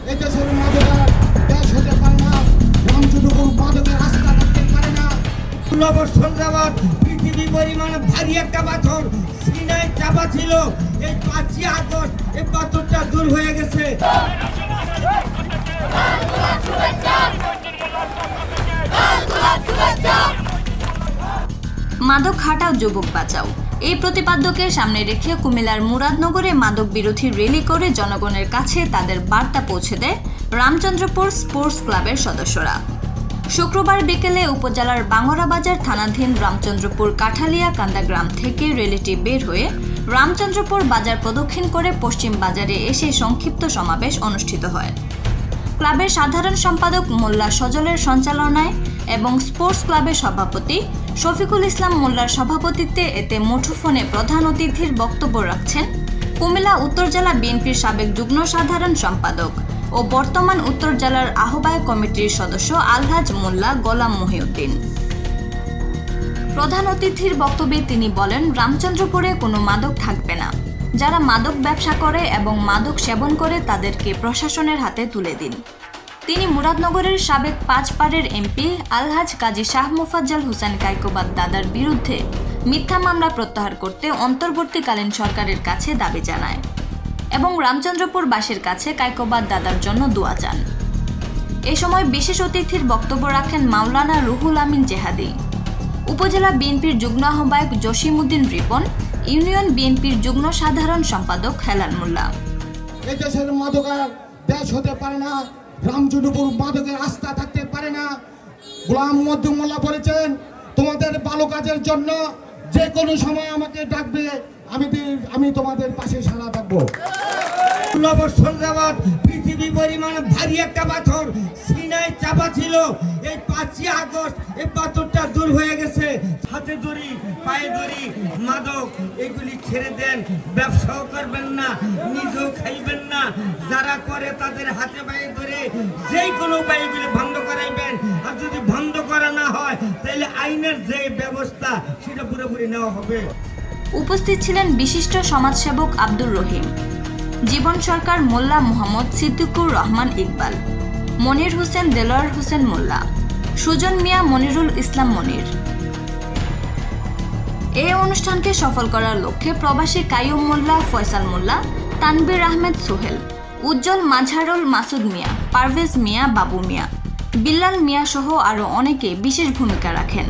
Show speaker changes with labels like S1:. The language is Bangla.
S1: এই দেশের মাদকের দেশ হতে পারে না, রামচন্দ্রপুর মাদকের রাস্তা থাকতে পারে না। 16 বছর যাবৎ পৃথিবী পরিমাণ ভারী একটা পাথর সিনায় চাপা ছিল। এই 5ই আগস্ট এই পাথরটা দূর হয়ে গেছে।
S2: মাদক হাটাও, যুবক বাঁচাও, এই প্রতিপাদ্যকে সামনে রেখে কুমিল্লার মুরাদনগরে মাদক বিরোধী র্যালি করে জনগণের কাছে তাদের বার্তা পৌঁছে দেয় রামচন্দ্রপুর স্পোর্টস ক্লাবের সদস্যরা। শুক্রবার বিকেলে উপজেলার বাঙ্গরাবাজার থানাধীন রামচন্দ্রপুর কাঠালিয়া কান্দা গ্রাম থেকে র্যালিটি বের হয়ে রামচন্দ্রপুর বাজার প্রদক্ষিণ করে পশ্চিম বাজারে এসে সংক্ষিপ্ত সমাবেশ অনুষ্ঠিত হয়। ক্লাবের সাধারণ সম্পাদক মোল্লা সজলের সঞ্চালনায় এবং স্পোর্টস ক্লাবের সভাপতি শফিকুল ইসলাম মোল্লার সভাপতিত্বে এতে মুঠোফোনে প্রধান অতিথির বক্তব্য রাখছেন কুমিল্লা উত্তর জেলা বিএনপির সাবেক যুগ্ম সাধারণ সম্পাদক ও বর্তমান উত্তর জেলার আহ্বায়ক কমিটির সদস্য আলহাজ মোল্লা গোলাম মহিউদ্দিন। প্রধান অতিথির বক্তব্যে তিনি বলেন, রামচন্দ্রপুরে কোনো মাদক থাকবে না। যারা মাদক ব্যবসা করে এবং মাদক সেবন করে তাদেরকে প্রশাসনের হাতে তুলে দিন। তিনি মুরাদনগরের সাবেক 5 পাড়ের এমপি আলহাজ কাজী শাহ মোফাজ্জল হোসেন কায়কোবাদ দাদার বিরুদ্ধে মিথ্যা মামলা প্রত্যাহার করতে অন্তর্বর্তীকালীন সরকারের কাছে দাবি জানায় এবং রামচন্দ্রপুরবাসীর কাছে কায়কোবাদ দাদার জন্য দোয়া চান। এ সময় বিশেষ অতিথির বক্তব্য রাখেন মাওলানা রুহুল আমিন জেহাদি, উপজেলা বিএনপির যুগ্ম আহ্বায়ক জসিমউদ্দিন রিপন, ইউনিয়ন বিএনপির যুগ্ম সাধারণ সম্পাদক হেলাল মোল্লা।
S1: এই দেশের মাদকের দেশ হতে পারে না, রামচন্দ্রপুর মাদকের রাস্তা থাকতে পারে না। গোলাম মধ্যম মোল্লা বলেছেন, তোমাদের ভালো কাজের জন্য যে কোনো সময় আমাকে ডাকবে, আমি তোমাদের পাশে সাড়া থাকবো। 16 বছর যাবৎ পৃথিবী পরিমাণ ভারী একটা পাথর সিনায় চাপা ছিল। এই 5ই আগস্ট এই পাথরটা দূর হয়ে গেছে। হাতে দড়ি, পায়ে দড়ি, মাদক এগুলি ছেড়ে দেন। ব্যবসাও করবেন না, নিজেও খাইবেন না। যারা করে তাদের হাতে পায়ে ধরে যে কোনো উপায়ে এগুলি বন্ধ করাইবেন। আর যদি বন্ধ করা না হয় তাহলে আইনের যে ব্যবস্থা সেটা পুরোপুরি নেওয়া হবে।
S2: উপস্থিত ছিলেন বিশিষ্ট সমাজসেবক আব্দুর রহিম, জীবন সরকার মোল্লা, মোহাম্মদ সিদ্দিকুর রহমান ইকবাল, মনির হোসেন, দেলোয়ার হোসেন মোল্লা, সুজন মিয়া, মনিরুল ইসলাম মনির। এই অনুষ্ঠানকে সফল করার লক্ষ্যে প্রবাসী কাইয়ুম মোল্লা, ফয়সাল মোল্লা, তানবীর আহমেদ সোহেল, উজ্জ্বল মাঝারুল, মাসুদ মিয়া, পারভেজ মিয়া, বাবু মিয়া, বিল্লাল মিয়া সহ আরও অনেকে বিশেষ ভূমিকা রাখেন।